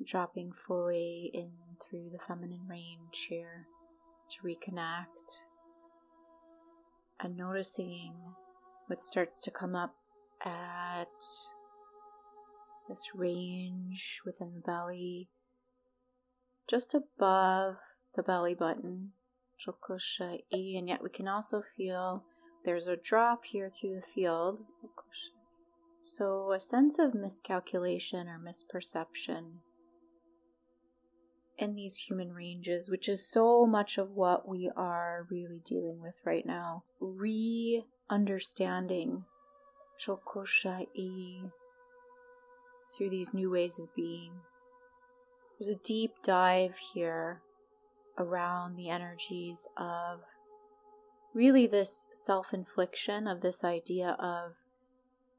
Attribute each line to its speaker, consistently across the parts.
Speaker 1: dropping fully in through the feminine range here to reconnect and noticing what starts to come up at this range within the belly, just above the belly button, and yet we can also feel there's a drop here through the field. So a sense of miscalculation or misperception in these human ranges, which is so much of what we are really dealing with right now. Re-understanding Chokoshai through these new ways of being. There's a deep dive here around the energies of really this self-infliction of this idea of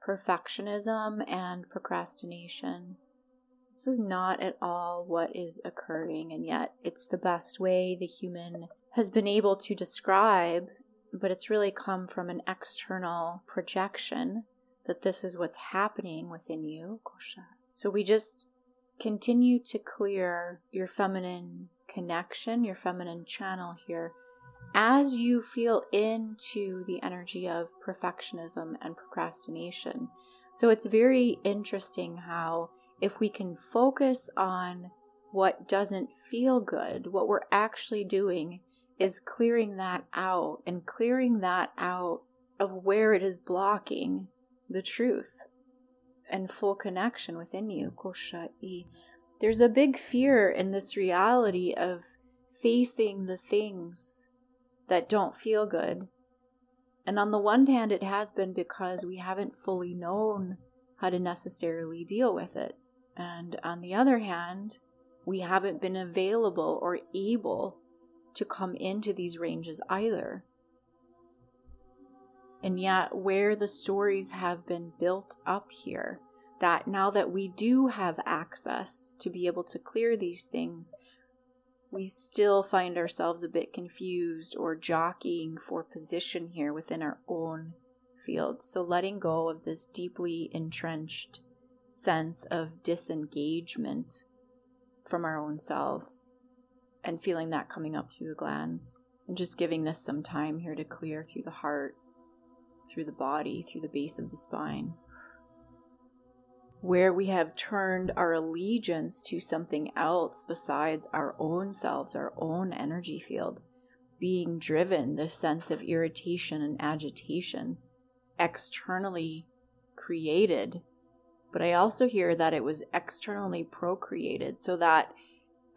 Speaker 1: perfectionism and procrastination. This is not at all what is occurring, and yet it's the best way the human has been able to describe, but it's really come from an external projection that this is what's happening within you. So we just continue to clear your feminine connection, your feminine channel here, as you feel into the energy of perfectionism and procrastination. So it's very interesting how if we can focus on what doesn't feel good, what we're actually doing is clearing that out and clearing that out of where it is blocking the truth and full connection within you. There's a big fear in this reality of facing the things that don't feel good. And on the one hand, it has been because we haven't fully known how to necessarily deal with it. And on the other hand, we haven't been available or able to come into these ranges either. And yet, where the stories have been built up here, that now that we do have access to be able to clear these things, we still find ourselves a bit confused or jockeying for position here within our own field. So letting go of this deeply entrenched sense of disengagement from our own selves and feeling that coming up through the glands, and just giving this some time here to clear through the heart, through the body, through the base of the spine. Where we have turned our allegiance to something else besides our own selves, our own energy field, being driven, this sense of irritation and agitation, externally created. But I also hear that it was externally procreated, so that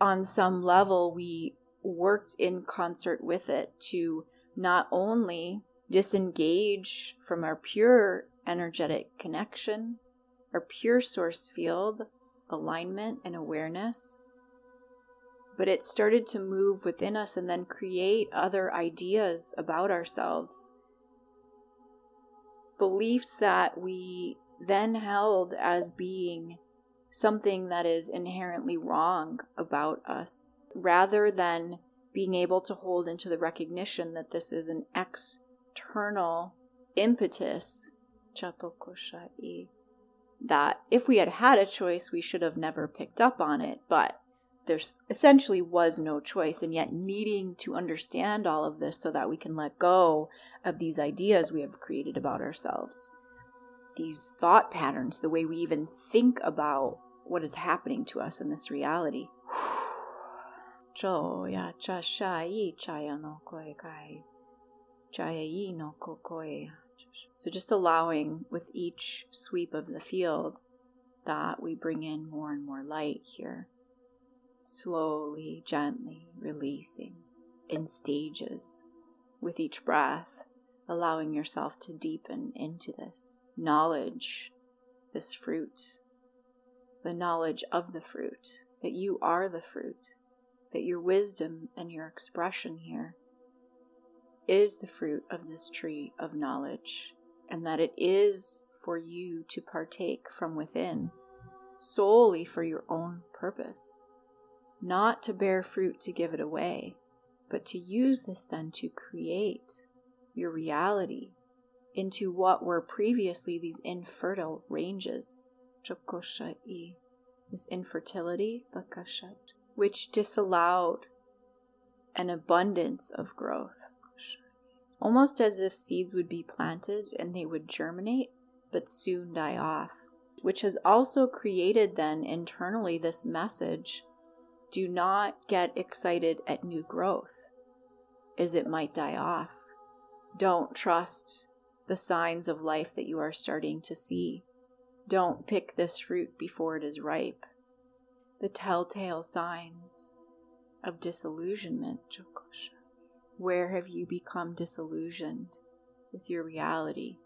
Speaker 1: on some level we worked in concert with it to not only disengage from our pure energetic connection, our pure source field, alignment and awareness, but it started to move within us and then create other ideas about ourselves. Beliefs that we then held as being something that is inherently wrong about us, rather than being able to hold into the recognition that this is an external impetus, that if we had had a choice, we should have never picked up on it, but there essentially was no choice, and yet needing to understand all of this so that we can let go of these ideas we have created about ourselves, these thought patterns, the way we even think about what is happening to us in this reality. So just allowing with each sweep of the field that we bring in more and more light here. Slowly, gently releasing in stages with each breath, allowing yourself to deepen into this knowledge, this fruit, the knowledge of the fruit, that you are the fruit, that your wisdom and your expression here is the fruit of this tree of knowledge, and that it is for you to partake from within, solely for your own purpose, not to bear fruit to give it away, but to use this then to create your reality into what were previously these infertile ranges. this infertility, which disallowed an abundance of growth. Almost as if seeds would be planted and they would germinate, but soon die off, which has also created then internally this message: do not get excited at new growth, as it might die off. Don't trust the signs of life that you are starting to see. Don't pick this fruit before it is ripe. The telltale signs of disillusionment. Where have you become disillusioned with your reality?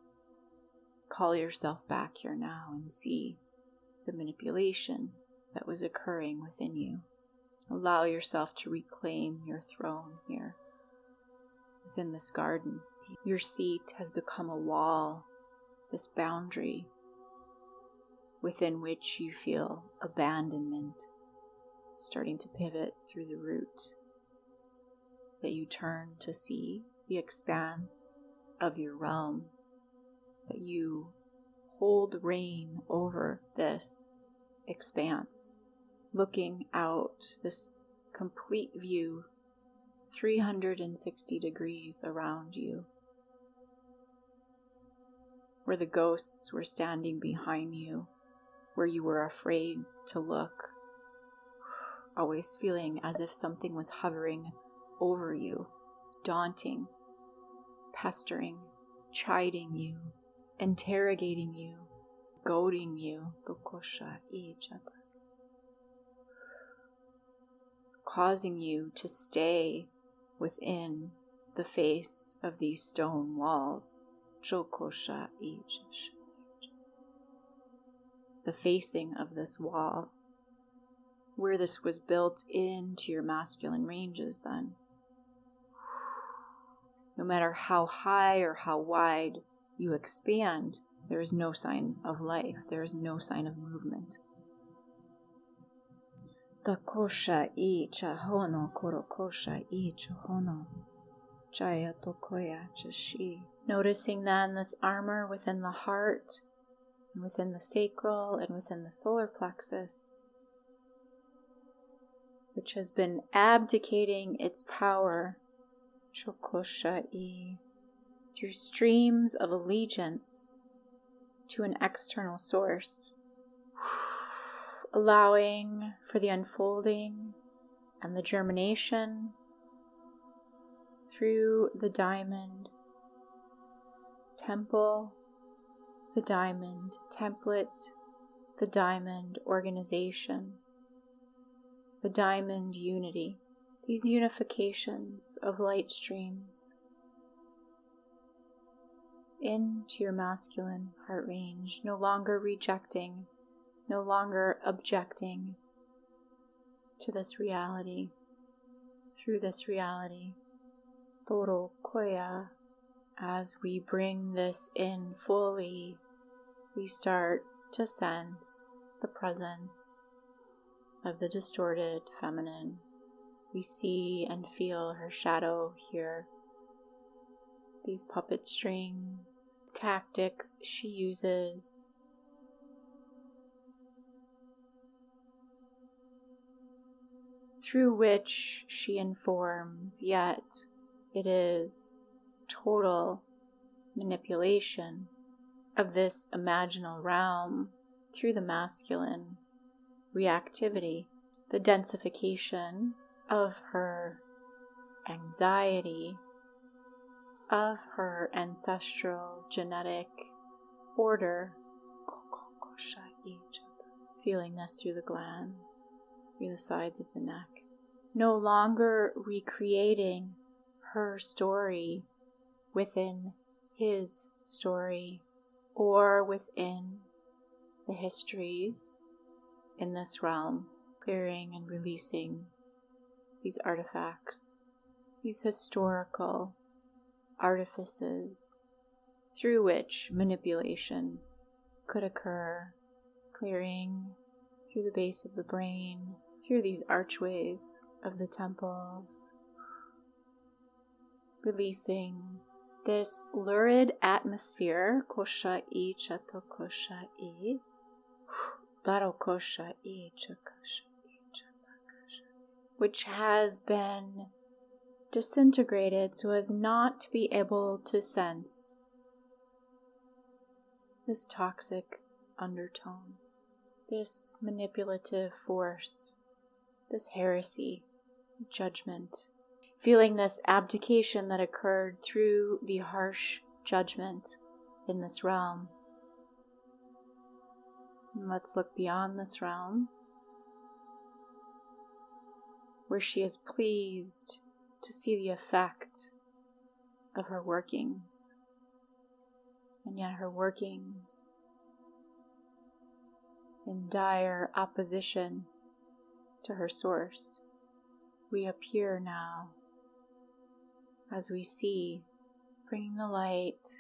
Speaker 1: Call yourself back here now and see the manipulation that was occurring within you. Allow yourself to reclaim your throne here within this garden. Your seat has become a wall, this boundary within which you feel abandonment starting to pivot through the root, that you turn to see the expanse of your realm, that you hold reign over this expanse, looking out this complete view, 360 degrees around you, where the ghosts were standing behind you, where you were afraid to look, always feeling as if something was hovering over you, daunting, pestering, chiding you, interrogating you, goading you, causing you to stay within the face of these stone walls. The facing of this wall, where this was built into your masculine ranges then. No matter how high or how wide you expand, there is no sign of life. There is no sign of movement. Takosha I chahono korokosha I chahono jaya tokoya chashi. Noticing then this armor within the heart, and within the sacral, and within the solar plexus, which has been abdicating its power, Chokosha-i, through streams of allegiance to an external source, allowing for the unfolding and the germination through the diamond temple, the diamond template, the diamond organization, the diamond unity, these unifications of light streams into your masculine heart range, no longer rejecting, no longer objecting to this reality, through this reality. Toro koya. As we bring this in fully, we start to sense the presence of the distorted feminine. We see and feel her shadow here. These puppet strings, tactics she uses, through which she informs, yet it is total manipulation of this imaginal realm through the masculine reactivity, the densification of her anxiety, of her ancestral genetic order, feeling this through the glands, through the sides of the neck, no longer recreating her story within his story or within the histories in this realm, clearing and releasing these artifacts, these historical artifices through which manipulation could occur, clearing through the base of the brain, through these archways of the temples, releasing this lurid atmosphere, kosha-i chato kosha-i, which has been disintegrated so as not to be able to sense this toxic undertone, this manipulative force, this heresy, judgment, feeling this abdication that occurred through the harsh judgment in this realm. And let's look beyond this realm, where she is pleased to see the effect of her workings, and yet her workings in dire opposition to her source. We appear now as we see, bringing the light,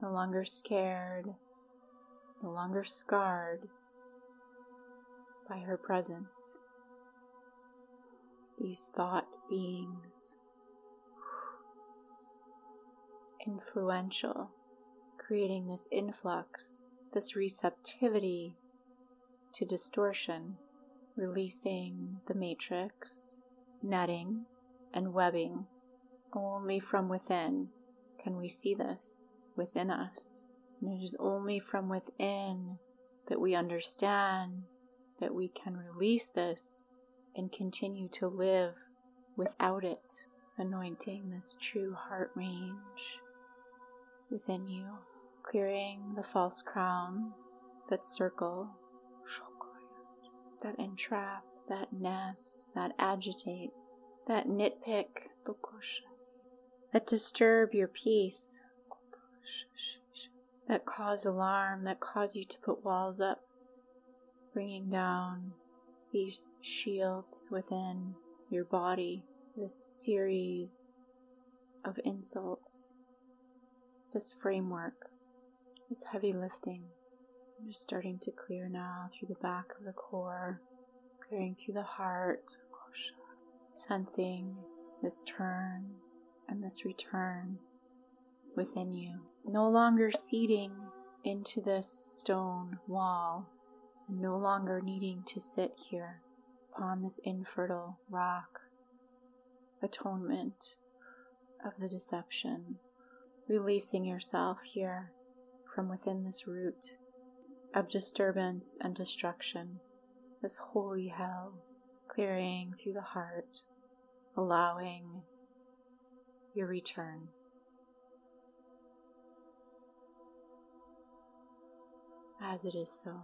Speaker 1: no longer scared, no longer scarred by her presence. These thought beings, influential, creating this influx, this receptivity to distortion, releasing the matrix, netting, and webbing. Only from within can we see this within us. And it is only from within that we understand that we can release this and continue to live without it, anointing this true heart range within you, clearing the false crowns that circle, that entrap, that nest, that agitate, that nitpick, that disturb your peace, that cause alarm, that cause you to put walls up, bringing down these shields within your body, this series of insults, this framework, this heavy lifting. I'm just starting to clear now through the back of the core, clearing through the heart, sensing this turn and this return within you. No longer seeding into this stone wall, and no longer needing to sit here upon this infertile rock, atonement of the deception, releasing yourself here from within this root of disturbance and destruction, this holy hell, clearing through the heart, allowing your return. As it is so.